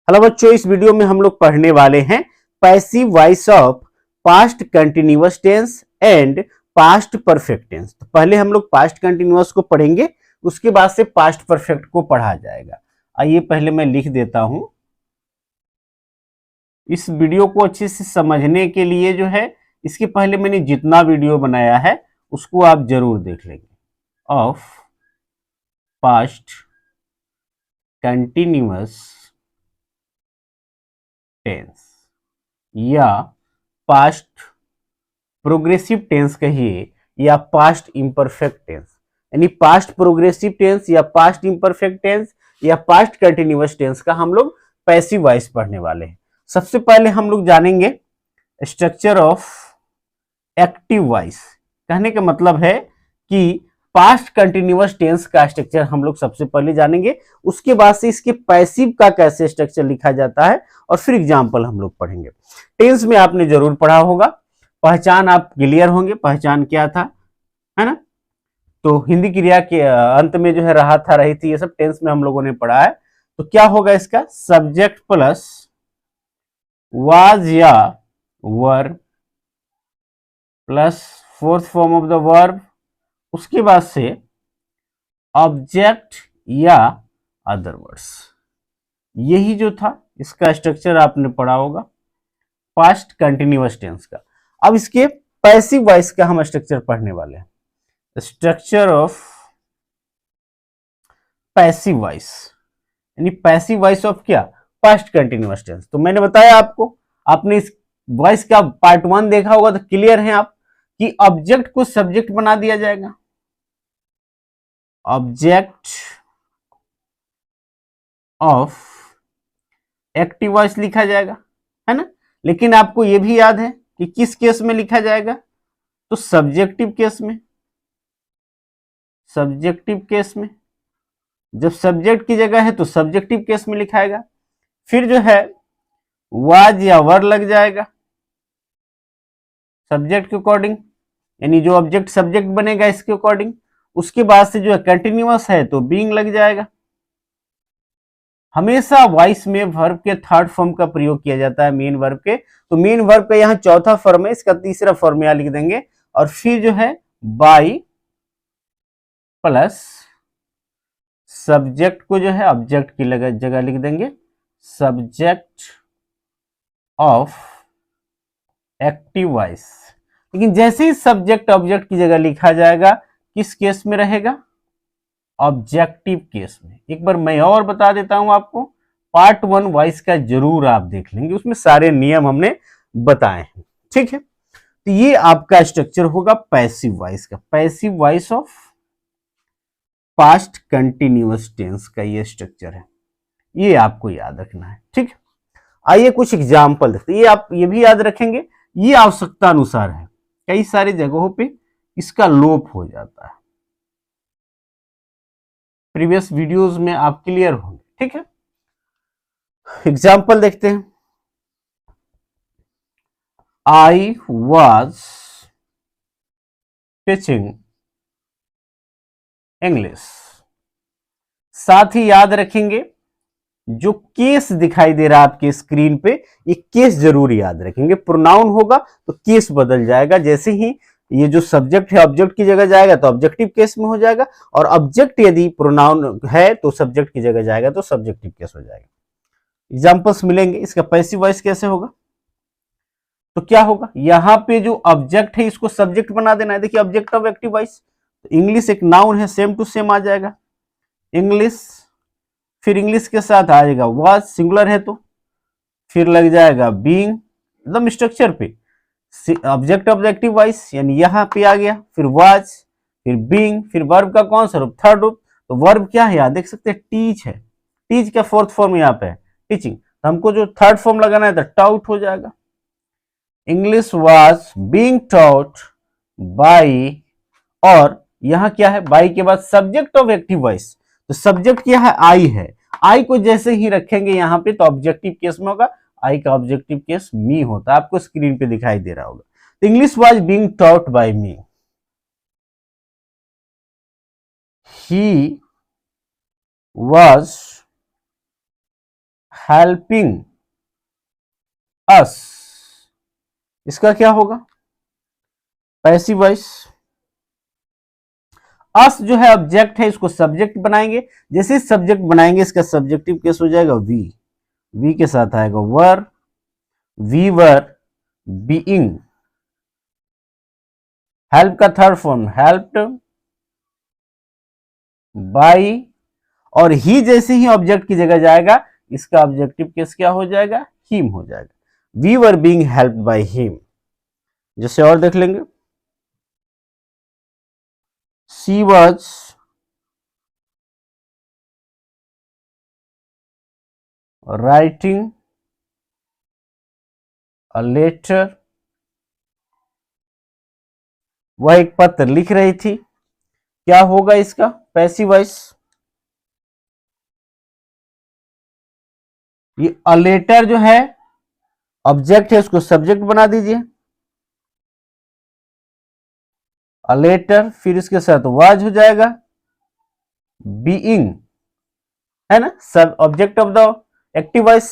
Hello बच्चों, इस video में हम लोग पढ़ने वाले हैं passive voice of past continuous tense and past perfect tense. तो पहले हम लोग पास्ट कंटिन्यूअस को पढ़ेंगे, उसके बाद से पास्ट परफेक्ट को पढ़ा जाएगा। आइए पहले मैं लिख देता हूं। इस वीडियो को अच्छे से समझने के लिए जो है, इसके पहले मैंने जितना वीडियो बनाया है उसको आप जरूर देख लेंगे। ऑफ पास्ट कंटिन्यूअस टेंस या पास्ट प्रोग्रेसिव टेंस कहिए या पास्ट इम्परफेक्ट टेंस, यानी पास्ट प्रोग्रेसिव टेंस या पास्ट इम्परफेक्ट टेंस या पास्ट कंटिन्यूअस टेंस का हम लोग पैसिव वॉइस पढ़ने वाले हैं। सबसे पहले हम लोग जानेंगे स्ट्रक्चर ऑफ एक्टिव वॉइस। कहने का मतलब है कि पास्ट कंटिन्यूअस टेंस का स्ट्रक्चर हम लोग सबसे पहले जानेंगे, उसके बाद से इसके पैसिव का कैसे स्ट्रक्चर लिखा जाता है और फिर एग्जाम्पल हम लोग पढ़ेंगे। टेंस में आपने जरूर पढ़ा होगा, पहचान आप क्लियर होंगे, पहचान क्या था, है ना। तो हिंदी क्रिया के अंत में जो है रहा था, रही थी, ये सब टेंस में हम लोगों ने पढ़ा है। तो क्या होगा इसका, सब्जेक्ट प्लस वाज या वर plus fourth form of the verb, उसके बाद से ऑब्जेक्ट या अदर वर्ड्स। यही जो था इसका स्ट्रक्चर आपने पढ़ा होगा पास्ट कंटिन्यूअस टेंस का। अब इसके पैसिव वॉइस का हम स्ट्रक्चर पढ़ने वाले हैं। स्ट्रक्चर ऑफ पैसिव वॉइस, यानी पैसिव वॉइस ऑफ क्या, पास्ट कंटिन्यूअस टेंस। तो मैंने बताया आपको, आपने इस वॉइस का पार्ट 1 देखा होगा तो क्लियर है आप कि ऑब्जेक्ट को सब्जेक्ट बना दिया जाएगा, ऑब्जेक्ट ऑफ एक्टिव वॉइस लिखा जाएगा, है ना। लेकिन आपको यह भी याद है कि किस केस में लिखा जाएगा, तो सब्जेक्टिव केस में। सब्जेक्टिव केस में जब सब्जेक्ट की जगह है तो सब्जेक्टिव केस में लिखाएगा। फिर जो है वाज या वर लग जाएगा सब्जेक्ट के अकॉर्डिंग, यानी जो ऑब्जेक्ट सब्जेक्ट बनेगा इसके अकॉर्डिंग। उसके बाद से जो है कंटिन्यूअस है तो बीइंग लग जाएगा। हमेशा वॉइस में वर्ब के थर्ड फॉर्म का प्रयोग किया जाता है मेन वर्ब के। तो मेन वर्ब का यहाँ चौथा फॉर्म है, इसका तीसरा फॉर्म यहाँ लिख देंगे। और फिर जो है बाई प्लस सब्जेक्ट को जो है ऑब्जेक्ट की जगह लिख देंगे, सब्जेक्ट ऑफ एक्टिव वॉइस। लेकिन जैसे ही सब्जेक्ट ऑब्जेक्ट की जगह लिखा जाएगा, किस केस में रहेगा, ऑब्जेक्टिव केस में। एक बार मैं और बता देता हूं आपको, पार्ट 1 वॉइस का जरूर आप देख लेंगे, उसमें सारे नियम हमने बताए हैं, ठीक है। तो ये आपका स्ट्रक्चर होगा पैसिव वॉइस का, passive voice of past continuous tense का ये स्ट्रक्चर है, ये आपको याद रखना है, ठीक है। आइए कुछ एग्जाम्पल देखते हैं। ये आप ये भी याद रखेंगे, ये आवश्यकता अनुसार है, कई सारी जगहों पे इसका लोप हो जाता है, प्रीवियस वीडियोस में आप क्लियर होंगे, ठीक है। एग्जाम्पल देखते हैं। I was teaching English. साथ ही याद रखेंगे जो केस दिखाई दे रहा है आपके स्क्रीन पे, ये केस जरूर याद रखेंगे। प्रोनाउन होगा तो केस बदल जाएगा, जैसे ही ये जो सब्जेक्ट है ऑब्जेक्ट की जगह जाएगा तो ऑब्जेक्टिव केस में हो जाएगा, और ऑब्जेक्ट यदि प्रोनाउन है तो सब्जेक्ट की जगह जाएगा तो सब्जेक्टिव केस हो जाएगा। एग्जांपल्स मिलेंगे। इसका पैसिव वॉइस कैसे होगा, तो क्या होगा, यहां पे जो ऑब्जेक्ट है इसको सब्जेक्ट बना देना है। देखिए ऑब्जेक्ट ऑफ एक्टिव वॉइस, तो इंग्लिश एक नाउन है, सेम टू सेम आ जाएगा इंग्लिश। फिर इंग्लिश के साथ आ जाएगा वाज, सिंगुलर है तो फिर लग जाएगा बीइंग, एकदम स्ट्रक्चर पे ऑब्जेक्ट ऑफ एक्टिव वॉइस, यानी यहां पे आ गया, फिर वाज, फिर बीइंग, फिर वर्ब का कौन सा रूप, थर्ड रूप। तो वर्ब क्या है यहाँ देख सकते हैं, टीच है, टीच का फोर्थ फॉर्म यहाँ पे है टीचिंग, तो हमको जो थर्ड फॉर्म लगाना है तो टाउट हो जाएगा। English was being taught by, और यहां क्या है, बाई के बाद सब्जेक्ट ऑफ एक्टिव वॉइस, तो सब्जेक्ट क्या है, आई है। आई को जैसे ही रखेंगे यहां पे तो ऑब्जेक्टिव केस में होगा, आई का ऑब्जेक्टिव केस मी होता है, आपको स्क्रीन पे दिखाई दे रहा होगा। तो English was being taught by me, he was helping us, इसका क्या होगा? Passive voice. अस जो है ऑब्जेक्ट है, इसको सब्जेक्ट बनाएंगे। जैसे सब्जेक्ट बनाएंगे इसका सब्जेक्टिव केस हो जाएगा वी, वी के साथ आएगा वर, वी वर बीइंग। हेल्प का थर्ड फॉर्म हेल्प्ड बाई, और ही जैसे ही ऑब्जेक्ट की जगह जाएगा इसका ऑब्जेक्टिव केस क्या हो जाएगा? हिम हो जाएगा। We were being helped by him. जैसे और देख लेंगे, she was writing a letter, वह एक पत्र लिख रही थी। क्या होगा इसका पैसिव वॉइस? ये अ लेटर जो है ऑब्जेक्ट है, उसको सब्जेक्ट बना दीजिए। अ लेटर, फिर इसके साथ वाज हो जाएगा, बीइंग है ना, सब object of the active voice,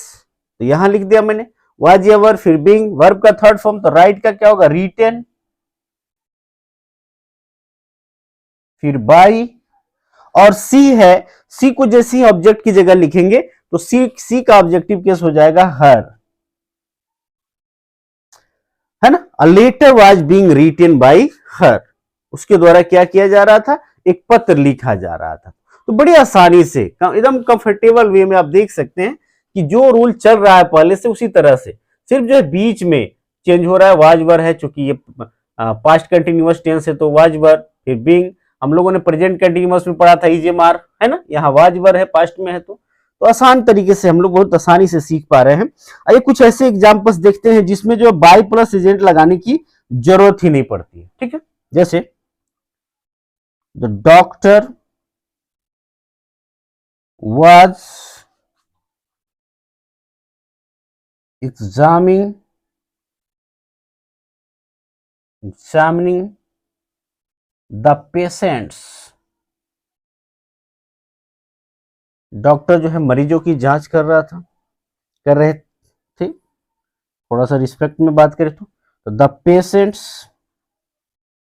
तो यहां लिख दिया मैंने वाज एवर, फिर बीइंग, वर्ब का थर्ड फॉर्म, तो राइट का क्या होगा? रिटेन, फिर बाई, और सी है, सी को जैसे ही ऑब्जेक्ट की जगह लिखेंगे तो सी का ऑब्जेक्टिव केस हो जाएगा हर, है ना। A letter was being written by her, उसके द्वारा क्या किया जा रहा था? एक पत्र लिखा जा रहा था। तो बड़ी आसानी से एकदम कंफर्टेबल वे में आप देख सकते हैं कि जो रूल चल रहा है पहले से उसी तरह से, सिर्फ जो है बीच में चेंज हो रहा है। वाज वर है, चूंकि ये पास्ट कंटिन्यूअस टेंस है तो वाज वर, फिर बीइंग, हम लोगों ने प्रेजेंट कंटिन्यूअस में पढ़ा था इजेमार, है ना, यहाँ वाज वर है पास्ट में है, तो आसान तरीके से हम लोग बहुत आसानी से सीख पा रहे हैं। आइए कुछ ऐसे एग्जांपल्स देखते हैं जिसमें जो बाई प्लस एजेंट लगाने की जरूरत ही नहीं पड़ती है, ठीक है। जैसे the doctor was examining the patients, doctor जो है मरीजों की जांच कर रहे थे। थोड़ा सा रिस्पेक्ट में बात करें तो द पेशेंट्स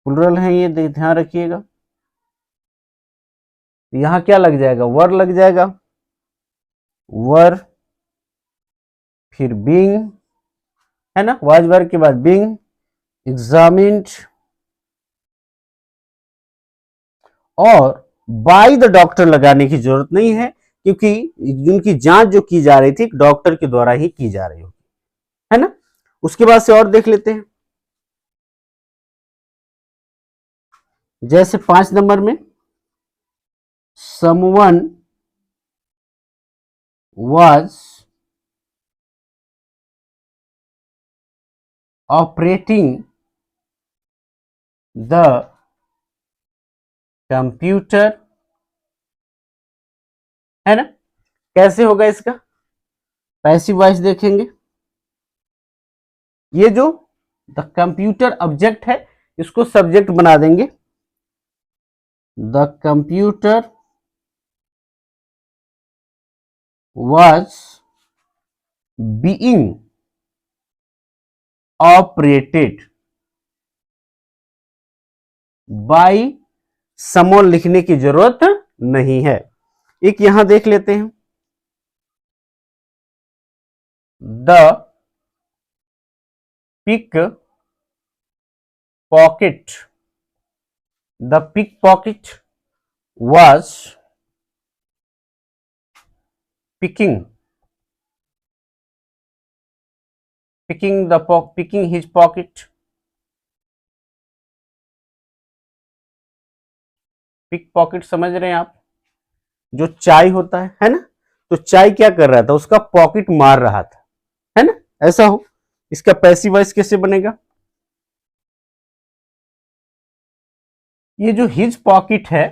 प्लुरल है, ये ध्यान रखिएगा। यहां क्या लग जाएगा? वर लग जाएगा, वर, फिर बीइंग, है ना, वाज वर के बाद बीइंग एग्जामिन्ड, और बाय द डॉक्टर लगाने की जरूरत नहीं है क्योंकि उनकी जांच जो की जा रही थी डॉक्टर के द्वारा ही की जा रही होगी, है ना। उसके बाद से और देख लेते हैं, जैसे 5 नंबर में someone was operating the computer, है ना। कैसे होगा इसका पैसिव वॉइस? देखेंगे, ये जो द कंप्यूटर ऑब्जेक्ट है इसको सब्जेक्ट बना देंगे। The computer was being operated by someone लिखने की जरूरत नहीं है। एक यहां देख लेते हैं, the pickpocket, the pickpocket was picking his pocket, pickpocket समझ रहे हैं आप? जो चाय होता है ना, तो चाय क्या कर रहा था? उसका पॉकेट मार रहा था, है ना, ऐसा हो। इसका पैसिव वॉइस कैसे बनेगा? ये जो हिज पॉकेट है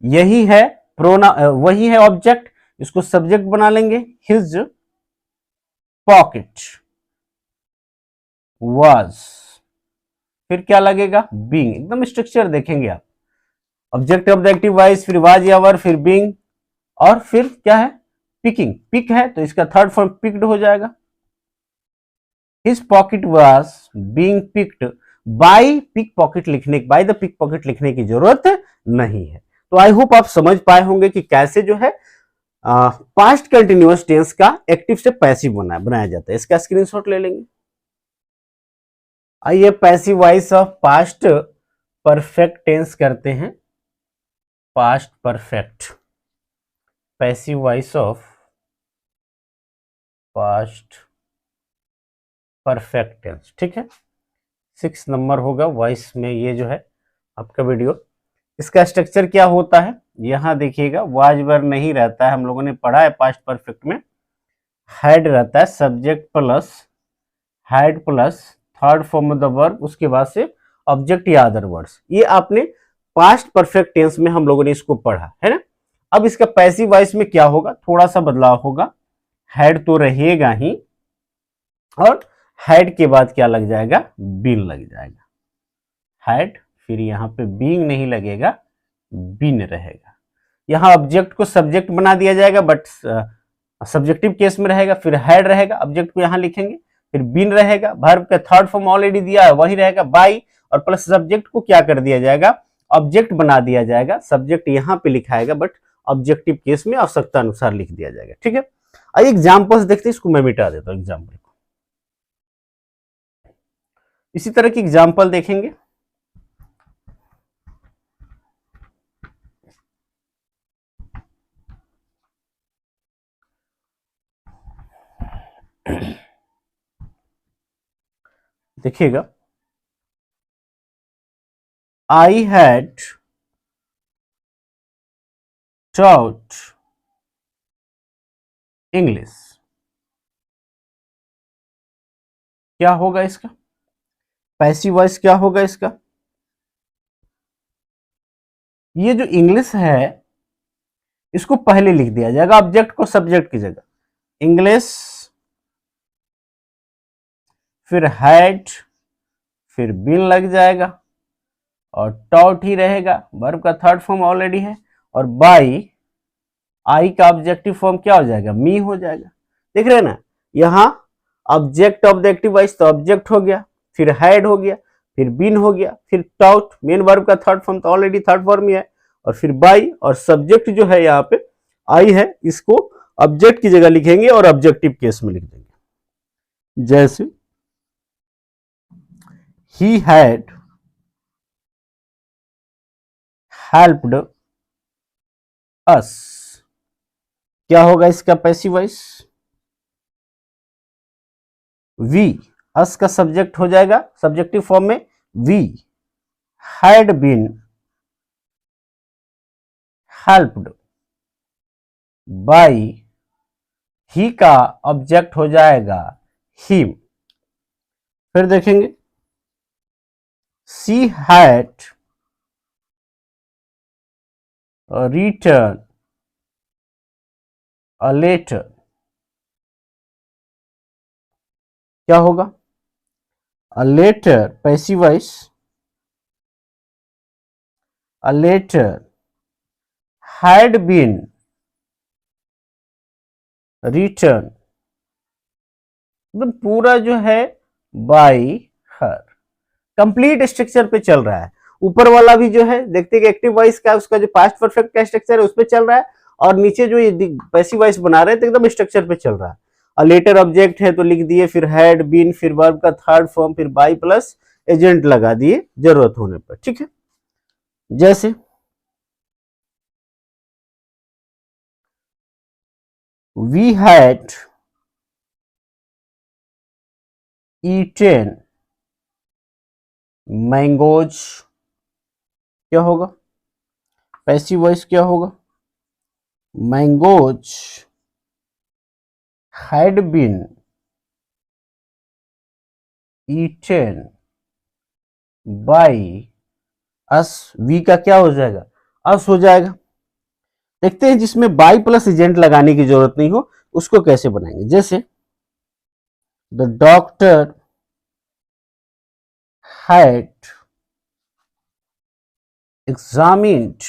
यही है वही है ऑब्जेक्ट, इसको सब्जेक्ट बना लेंगे, हिज पॉकेट वाज, फिर क्या लगेगा? बीइंग। एकदम स्ट्रक्चर देखेंगे आप, object of the active voice, फिर वाज या वर, फिर बीइंग, और फिर क्या है? पिकिंग, पिक है तो इसका थर्ड फॉर्म पिक्ड हो जाएगा। His pocket was being picked by pickpocket लिखने, बाय द पिक पॉकेट लिखने की जरूरत नहीं है। तो आई होप आप समझ पाए होंगे कि कैसे जो है पास्ट कंटिन्यूअस टेंस का एक्टिव से पैसिव बनाया जाता है। इसका स्क्रीनशॉट ले लेंगे। आइए passive voice of past perfect tense करते हैं। Past perfect, passive voice of past perfect tense, ठीक है। 6 नंबर होगा वॉइस में ये जो है आपका वीडियो। इसका स्ट्रक्चर क्या होता है, यहां देखिएगा, वाज वर नहीं रहता है, हम लोगों ने पढ़ा है पास्ट परफेक्ट में। हैड रहता है, subject plus had plus third form of the verb, उसके बाद से ऑब्जेक्ट या अदर वर्ड्स। ये आपने पास्ट परफेक्ट टेंस में हम लोगों ने इसको पढ़ा है ना। अब इसका पैसिव वॉइस में क्या होगा, थोड़ा सा बदलाव होगा। हैड तो रहेगा ही, और हैड के बाद क्या लग जाएगा, बीन लग जाएगा। हैड, फिर यहाँ पे बीइंग नहीं लगेगा, बीन रहेगा। यहाँ ऑब्जेक्ट को सब्जेक्ट बना दिया जाएगा, बट सब्जेक्टिव केस में रहेगा। फिर हैड रहेगा, ऑब्जेक्ट को यहाँ लिखेंगे, फिर बीन रहेगा। वर्ब का थर्ड फॉर्म ऑलरेडी दिया है वही रहेगा, बाई, और प्लस सब्जेक्ट को क्या कर दिया जाएगा, ऑब्जेक्ट बना दिया जाएगा। सब्जेक्ट यहाँ पे लिखाएगा, बट ऑब्जेक्टिव केस में आवश्यकता अनुसार लिख दिया जाएगा, ठीक है। आइए एग्जाम्पल्स देखते हैं, इसको मैं मिटा देता हूँ एग्जाम्पल को। इसी तरह की एग्जाम्पल देखेंगे। देखिएगा, आई हैड taught इंग्लिश। क्या होगा इसका पैसिव वॉइस, क्या होगा इसका, ये जो इंग्लिश है इसको पहले लिख दिया जाएगा, ऑब्जेक्ट को सब्जेक्ट की जगह, इंग्लिश, फिर हैड, फिर बीन लग जाएगा, और टॉट ही रहेगा। वर्ब का थर्ड फॉर्म ऑलरेडी है, और बाई, आई का ऑब्जेक्टिव फॉर्म क्या हो जाएगा, मी हो जाएगा। देख रहे हैं ना, यहां object of the active voice तो ऑब्जेक्ट हो गया, फिर हैड हो गया, फिर बीन हो गया, फिर टॉट, मेन वर्ब का थर्ड फॉर्म तो ऑलरेडी थर्ड फॉर्म ही है, और फिर बाई, और सब्जेक्ट जो है यहाँ पे आई है, इसको ऑब्जेक्ट की जगह लिखेंगे और ऑब्जेक्टिव केस में लिख देंगे। जैसे ही हैड हेल्प्ड अस, क्या होगा इसका पैसिव वॉइस, वी, अस का सब्जेक्ट हो जाएगा सब्जेक्टिव फॉर्म में we, had been helped by, he का ऑब्जेक्ट हो जाएगा हिम। फिर देखेंगे, she had return a letter, क्या होगा, a letter passive voice, a letter had been return, मतलब पूरा जो है बाई हर, कंप्लीट स्ट्रक्चर पे चल रहा है। ऊपर वाला भी जो है देखते हैं एक्टिव वॉइस का, उसका जो पास्ट परफेक्ट का स्ट्रक्चर है उस पर चल रहा है, और नीचे जो ये पैसिव वॉइस बना रहे हैं तो एकदम स्ट्रक्चर पे चल रहा है। और लेटर ऑब्जेक्ट है तो लिख दिए, फिर हैड बीन, फिर वर्ब का थर्ड फॉर्म, फिर बाई प्लस एजेंट लगा दिए जरूरत होने पर, ठीक है। जैसे वी हैड ईटेन मैंगोज, क्या होगा पैसिव वॉइस, क्या होगा, mangoes had been eaten by us, we का क्या हो जाएगा, अस हो जाएगा। देखते हैं जिसमें बाई प्लस एजेंट लगाने की जरूरत नहीं हो उसको कैसे बनाएंगे। जैसे the doctor had examined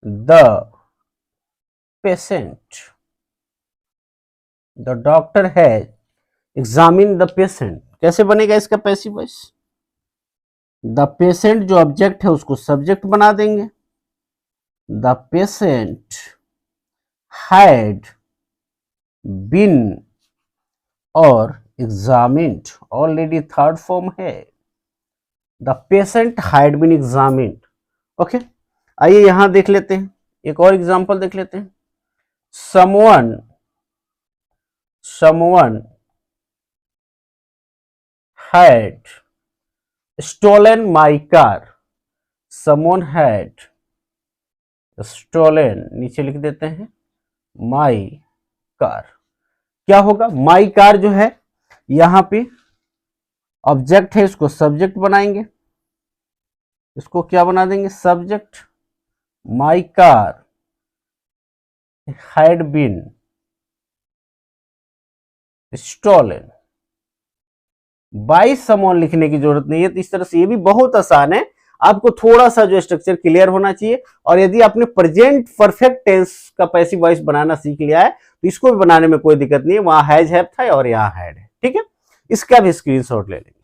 the patient, the doctor has examine the patient. कैसे बनेगा इसका पैसिव वॉइस? द पेशेंट जो ऑब्जेक्ट है उसको सब्जेक्ट बना देंगे। द पेशेंट हैड बीन और एग्जामिन्ड, ऑलरेडी थर्ड फॉर्म है। The patient had been examined. Okay, आइए यहां देख लेते हैं, एक और एग्जांपल देख लेते हैं। someone had stolen my car। someone had stolen, नीचे लिख देते हैं my car। क्या होगा? my car जो है यहां पे ऑब्जेक्ट है, इसको सब्जेक्ट बनाएंगे। इसको क्या बना देंगे? Subject. my car had been stolen by someone लिखने की जरूरत नहीं है। तो इस तरह से ये भी बहुत आसान है, आपको थोड़ा सा जो स्ट्रक्चर क्लियर होना चाहिए। और यदि आपने प्रेजेंट परफेक्ट टेंस का पैसिव वॉइस बनाना सीख लिया है तो इसको भी बनाने में कोई दिक्कत नहीं है। वहां हैज हैव था और यहाँ हैड है। ठीक है, इसका भी स्क्रीनशॉट ले लेंगे।